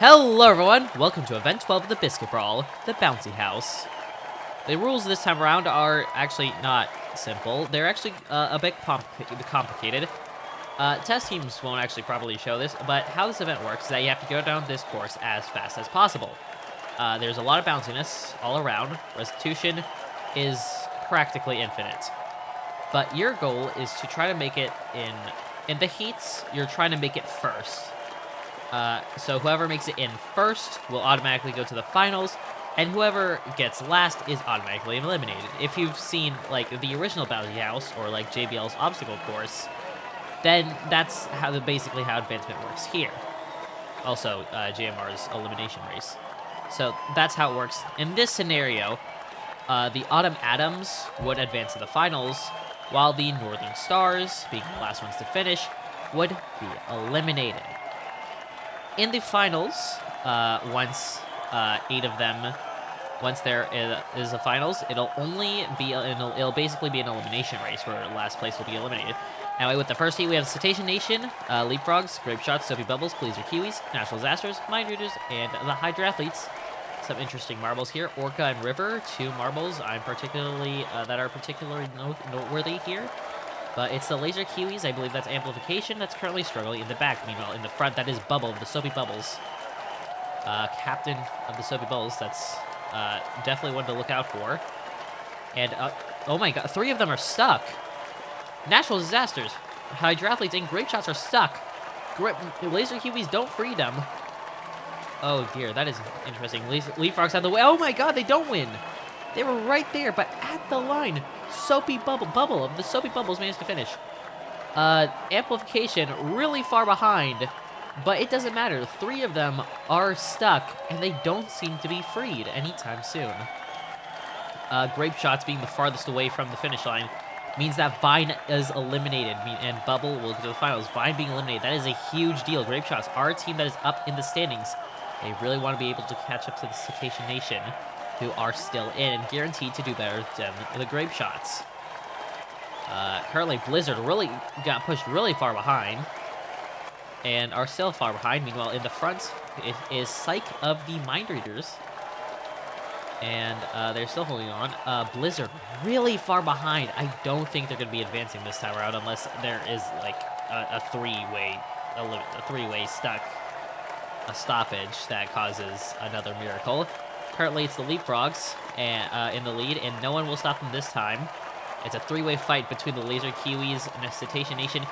Hello everyone, welcome to Event 12 of the Biscuit Brawl, the Bouncy House. The rules this time around are actually not simple, they're actually a bit complicated. Test teams won't actually probably show this, but how this event works is that you have to go down this course as fast as possible. There's a lot of bounciness all around, restitution is practically infinite. But your goal is to try to make it in the heats, you're trying to make it first. So whoever makes it in first will automatically go to the finals, and whoever gets last is automatically eliminated. If you've seen, like, the original Bouncy House, or, like, JBL's obstacle course, then that's basically how advancement works here. Also, JMR's elimination race. So that's how it works. In this scenario, the Autumn Atoms would advance to the finals, while the Northern Stars, being the last ones to finish, would be eliminated. In the finals, once 8 of them, once there is a finals, it'll basically be an elimination race where last place will be eliminated. Anyway, with the first heat, we have Cetacean Nation, Leapfrogs, Grape Shots, Soapy Bubbles, Pleaser Kiwis, Natural Disasters, Mind Readers, and the Hydra Athletes. Some interesting marbles here. Orca and River, 2 marbles that are particularly noteworthy here. But it's the Laser Kiwis, I believe that's Amplification, that's currently struggling in the back. Meanwhile, in the front, that is Bubble, the Soapy Bubbles. Captain of the Soapy Bubbles, that's definitely one to look out for. And, oh my god, 3 of them are stuck. Natural Disasters, Hydrathletes, and Grape Shots are stuck. Laser Kiwis don't free them. Oh dear, that is interesting. Leapfrogs have the way. Oh my god, they don't win. They were right there, but at the line. Soapy Bubble of the Soapy Bubbles managed to finish. Amplification really far behind, but it doesn't matter. 3 of them are stuck, and they don't seem to be freed anytime soon. Grape Shots being the farthest away from the finish line means that Vine is eliminated, and Bubble will go to the finals. Vine being eliminated, that is a huge deal. Grape Shots, our team that is up in the standings, they really want to be able to catch up to the Cetacean Nation, who are still in and guaranteed to do better than the Grape Shots. Currently, Blizzard really got pushed really far behind, and are still far behind. Meanwhile, in the front, it is Psych of the Mind Readers, and they're still holding on. Blizzard really far behind. I don't think they're going to be advancing this time around unless there is like a three-way stoppage that causes another miracle. Currently, it's the Leapfrogs in the lead, and no one will stop them this time. It's a 3-way fight between the Laser Kiwis, and the Cetacean Nation,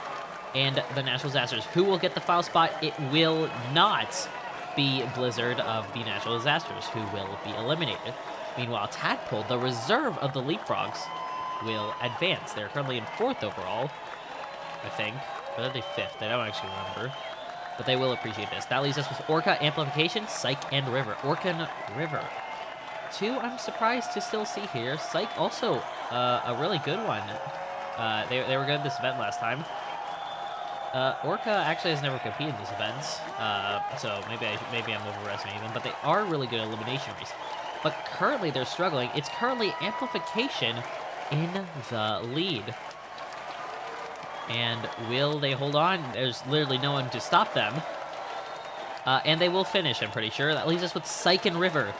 and the Natural Disasters. Who will get the final spot? It will not be Blizzard of the Natural Disasters, who will be eliminated. Meanwhile, Tadpole, the reserve of the Leapfrogs, will advance. They're currently in 4th overall, I think. Or are they 5th? I don't actually remember. But they will appreciate this. That leaves us with Orca, Amplification, Psych, and River. Orca and River. 2 I'm surprised to still see here. Psych also a really good one. They were good at this event last time. Orca actually has never competed in this event, so maybe I'm overestimating them, but they are really good at elimination race. But currently they're struggling. It's currently Amplification in the lead. And will they hold on? There's literally no one to stop them. And they will finish, I'm pretty sure. That leaves us with Psych and River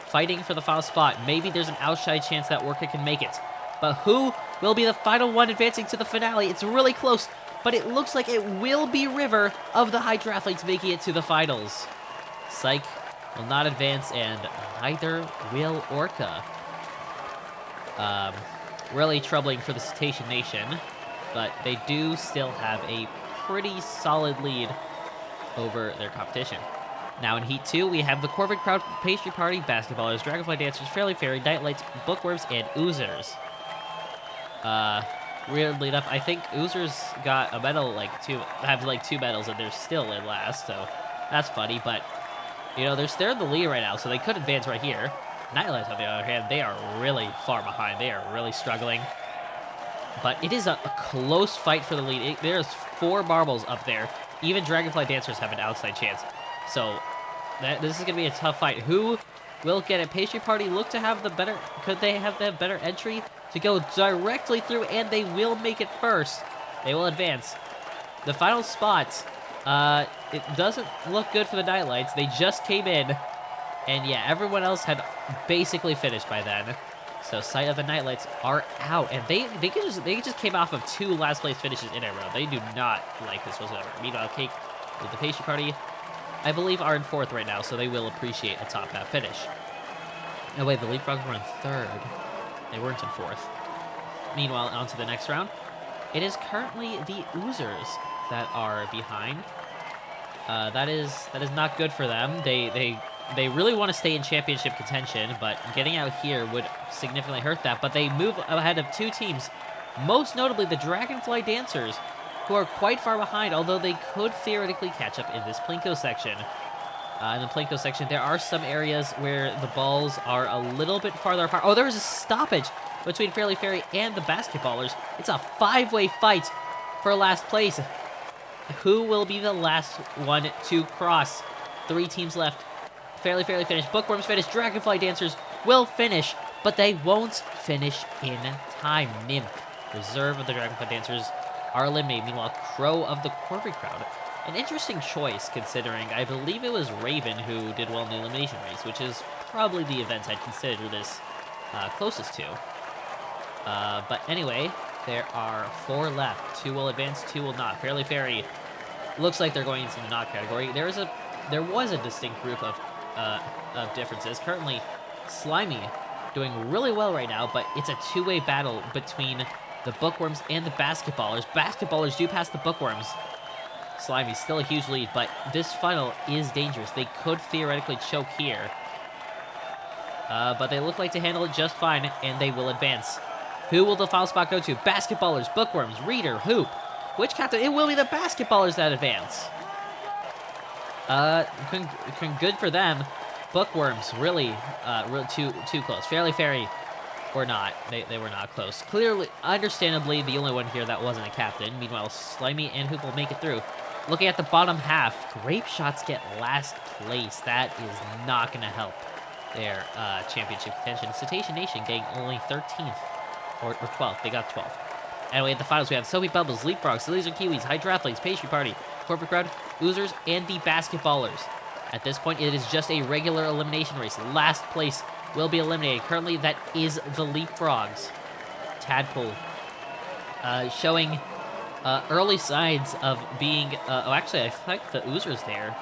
fighting for the final spot. Maybe there's an outside chance that Orca can make it. But who will be the final one advancing to the finale? It's really close, but it looks like it will be River of the Hydra Athletes making it to the finals. Psych will not advance, and neither will Orca. Really troubling for the Cetacean Nation, but they do still have a pretty solid lead over their competition. Now in Heat 2, we have the Corvid Crowd, Pastry Party, Basketballers, Dragonfly Dancers, Fairly Fairy, Nightlights, Bookworms, and Oozers. Weirdly enough, I think Oozers got a medal, have 2 medals, and they're still in last, so that's funny, but, you know, they're in the lead right now, so they could advance right here. Nightlights, on the other hand, they are really far behind. They are really struggling. But it is a close fight for the lead. There's 4 marbles up there. Even Dragonfly Dancers have an outside chance. So this is going to be a tough fight. Who will get it? Pastry Party look to have the better... Could they have the better entry to go directly through? And they will make it first. They will advance. The final spots it doesn't look good for the Nightlights. They just came in, and yeah, everyone else had basically finished by then. So Sight of the Nightlights are out, and they just came off of 2 last place finishes in a row. They do not like this whatsoever. Meanwhile, Cake with the Pastry Party, I believe, are in 4th right now, so they will appreciate a top half finish. No, wait, the Leapfrogs were in 3rd. They weren't in 4th. Meanwhile, on to the next round. It is currently the Oozers that are behind. That is not good for them. They really want to stay in championship contention, but getting out here would significantly hurt that. But they move ahead of 2 teams, most notably the Dragonfly Dancers, who are quite far behind, although they could theoretically catch up in this Plinko section. In the Plinko section, there are some areas where the balls are a little bit farther apart. Oh, there is a stoppage between Fairly Fairy and the Basketballers. It's a 5-way fight for last place. Who will be the last one to cross? 3 teams left. Fairly Fairy finished, Bookworms finished, Dragonfly Dancers will finish, but they won't finish in time. Nymph, reserve of the Dragonfly Dancers, are eliminated. Meanwhile, Crow of the Corvid Crowd. An interesting choice, considering I believe it was Raven who did well in the elimination race, which is probably the event I'd consider this closest to. But anyway, there are 4 left. 2 will advance, 2 will not. Fairly Fairy looks like they're going into the not category. There was a distinct group of differences. Currently, Slimy doing really well right now, but it's a 2-way battle between the Bookworms and the Basketballers. Basketballers do pass the Bookworms. Slimy's still a huge lead, but this funnel is dangerous. They could theoretically choke here. But they look like to handle it just fine, and they will advance. Who will the final spot go to? Basketballers, Bookworms, Reader, Hoop. Which captain? It will be the Basketballers that advance. Good for them. Bookworms, really too close. Fairly Fairy were not. They were not close. Clearly, understandably, the only one here that wasn't a captain. Meanwhile, Slimy and Hoop will make it through. Looking at the bottom half, Grape Shots get last place. That is not going to help their championship contention. Cetacean Nation getting only 13th or 12th. They got 12th. Anyway, at the finals, we have Soapy Bubbles, Leapfrogs, the Laser Kiwis, Hydrathletes, Pastry Party, Corporate Crowd, Oozers, and the Basketballers. At this point, it is just a regular elimination race. Last place will be eliminated. Currently, that is the Leapfrogs. Tadpole showing early signs of being... actually, I think the Oozers there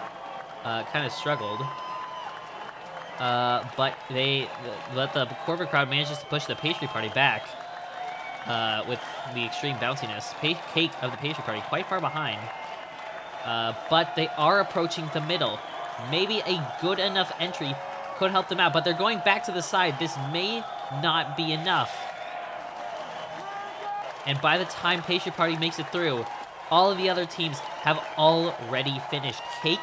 kind of struggled. But the Corporate Crowd manages to push the Pastry Party back with the extreme bounciness. Cake of the Pastry Party quite far behind. But they are approaching the middle. Maybe a good enough entry could help them out, but they're going back to the side. This may not be enough. And by the time Pastry Party makes it through, all of the other teams have already finished. Cake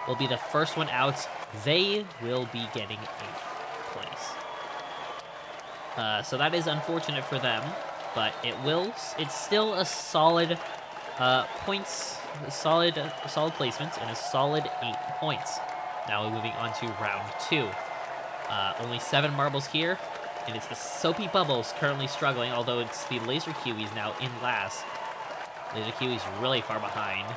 will be the first one out. They will be getting 8th place. So that is unfortunate for them, but it's still a solid points, solid placements, and a solid 8 points. Now we're moving on to round 2. Only 7 marbles here, and it's the Soapy Bubbles currently struggling, although it's the Laser Kiwis now in last. Laser Kiwis really far behind.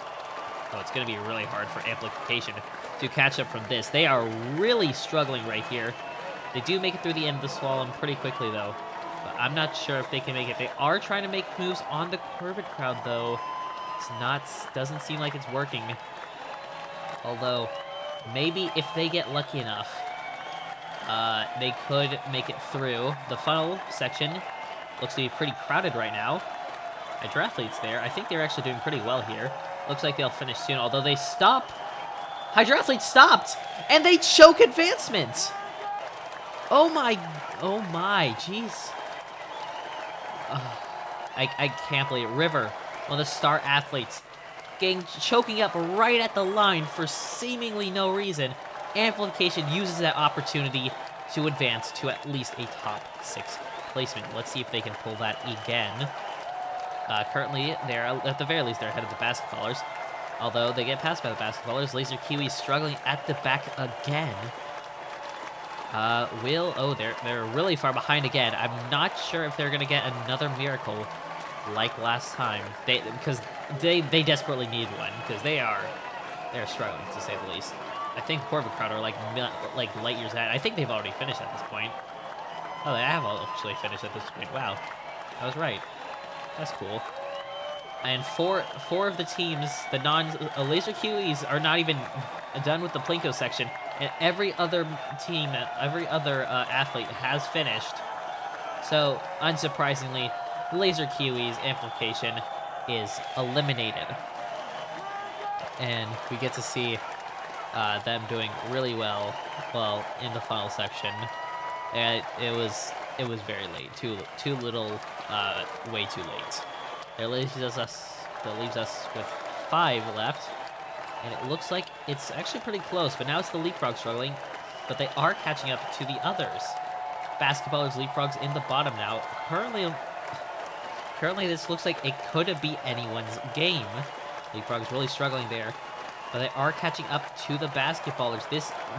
Oh, it's going to be really hard for Amplification to catch up from this. They are really struggling right here. They do make it through the end of the slalom pretty quickly, though. But I'm not sure if they can make it. They are trying to make moves on the Corvid Crowd, though. Doesn't seem like it's working. Although, maybe if they get lucky enough, they could make it through. The funnel section looks to be pretty crowded right now. Hydrathletes there. I think they're actually doing pretty well here. Looks like they'll finish soon, although they stop. Hydrathletes stopped, and they choke advancement. Oh my, jeez. I can't believe it. River, one of the star athletes, choking up right at the line for seemingly no reason. Amplification uses that opportunity to advance to at least a top 6 placement. Let's see if they can pull that again. Currently, they're at the very least they're ahead of the Basketballers. Although they get passed by the Basketballers, Laser Kiwi struggling at the back again. They're really far behind again. I'm not sure if they're gonna get another miracle like last time. Because they desperately need one, because they are they're struggling, to say the least. I think Corvid Crowd are like light years ahead. I think they've already finished at this point. Oh, they have actually finished at this point. Wow, I was right. That's cool. And four of the teams, the non-Laser QEs, are not even done with the Plinko section, and every other team, every other athlete has finished. So, unsurprisingly, Laser QE's amplification is eliminated. And we get to see them doing really well in the final section. And it was very late, too little, way too late. That leaves us with 5 left, and it looks like it's actually pretty close. But now it's the Leapfrog struggling, but they are catching up to the others. Basketballers, Leapfrogs in the bottom now. Currently, this looks like it could be anyone's game. Leapfrogs really struggling there, but they are catching up to the Basketballers.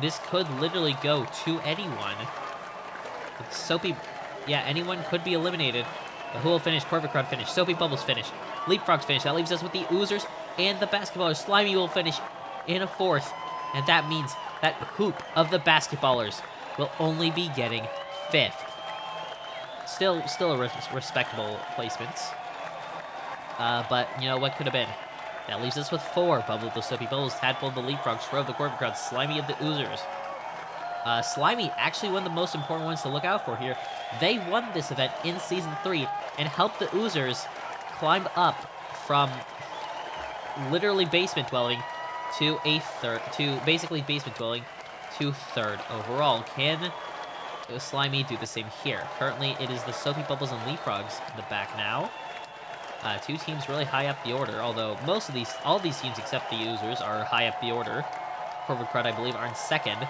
This could literally go to anyone. Soapy, yeah, anyone could be eliminated. But who will finish? Corvid Crowd finish. Soapy Bubbles finish. Leapfrogs finish. That leaves us with the Oozers and the Basketballers. Slimy will finish in a 4th. And that means that Hoop of the Basketballers will only be getting 5th. Still a respectable placement. But, you know, what could have been? That leaves us with 4. Bubble the Soapy Bubbles, Tadpole the Leapfrogs, Crow of the Corvid Crowd, Slimy of the Oozers. Slimy actually one of the most important ones to look out for here. They won this event in Season 3 and helped the Oozers climb up from literally basement dwelling to basically basement dwelling to 3rd overall. Can Slimy do the same here? Currently, it is the Soapy Bubbles and Leapfrogs in the back now. 2 teams really high up the order, although all these teams except the Oozers are high up the order. Corvid Crowd, I believe, are in 2nd.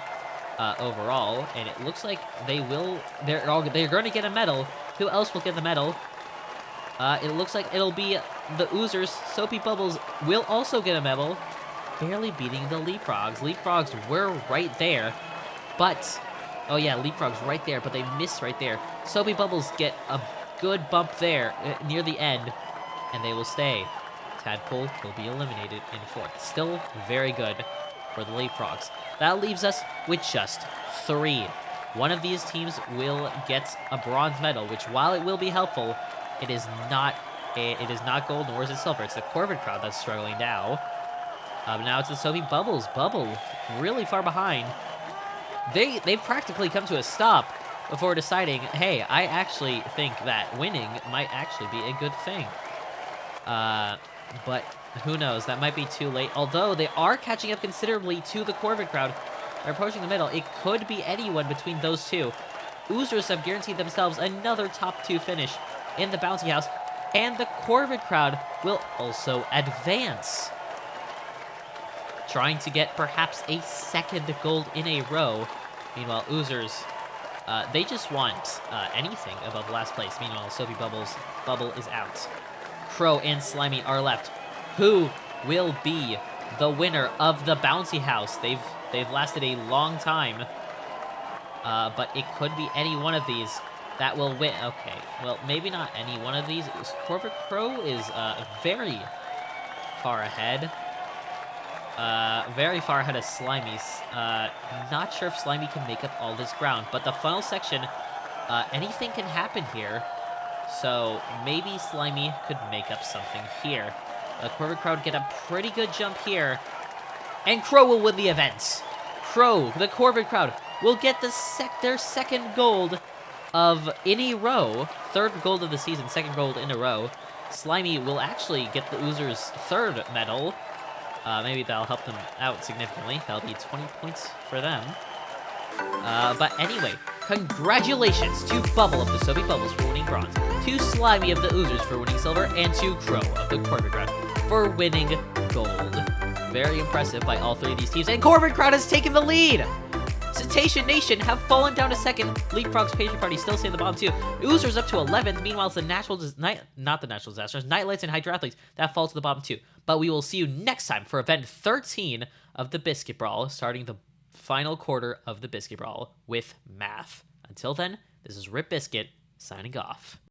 Overall, and it looks like they're going to get a medal. Who else will get the medal? It looks like it'll be the Oozers. Soapy Bubbles will also get a medal, barely beating the Leapfrogs. Leapfrogs were right there, but oh yeah, Leapfrogs right there, but they missed right there. Soapy Bubbles get a good bump there near the end, and they will stay. Tadpole will be eliminated in 4th. Still very good for the Leapfrogs. That leaves us with just 3. One of these teams will get a bronze medal, which, while it will be helpful, it is not gold nor is it silver. It's the Corvid Crowd that's struggling now. Now it's the Soapy Bubbles. Bubble really far behind. They've practically come to a stop before deciding, hey, I actually think that winning might actually be a good thing. But who knows? That might be too late. Although they are catching up considerably to the Corvid Crowd. They're approaching the middle. It could be anyone between those two. Oozers have guaranteed themselves another top 2 finish in the Bouncy House. And the Corvid Crowd will also advance, trying to get perhaps a 2nd gold in a row. Meanwhile, Oozers, they just want anything above last place. Meanwhile, Soapy Bubble is out. Crow and Slimy are left. Who will be the winner of the Bouncy House? They've lasted a long time, but it could be any one of these that will win. Okay, well, maybe not any one of these. Corvid Crow is very far ahead. Very far ahead of Slimy's. Not sure if Slimy can make up all this ground, but the final section, anything can happen here. So maybe Slimy could make up something here. The Corvid Crowd get a pretty good jump here, and Crow will win the event. Crow, the Corvid Crowd, will get their 2nd gold in a row. 3rd gold of the season, 2nd gold in a row. Slimy will actually get the Oozers' 3rd medal. Maybe that'll help them out significantly. That'll be 20 points for them. But anyway, congratulations to Bubble of the Soapy Bubbles for winning bronze, to Slimy of the Oozers for winning silver, and to Crow of the Corvid Crowd for winning gold. Very impressive by all 3 of these teams, and Corvid Crowd has taken the lead! Cetacean Nation have fallen down to 2nd. Leapfrog's Patient Party still stay in the bottom 2. Oozers up to 11th. Meanwhile, it's the not the natural disasters, Nightlights and Hydroathletes that fall to the bottom 2. But we will see you next time for event 13 of the Biscuit Brawl, starting the final quarter of the Biscuit Brawl with math. Until then, this is Rip Biscuit signing off.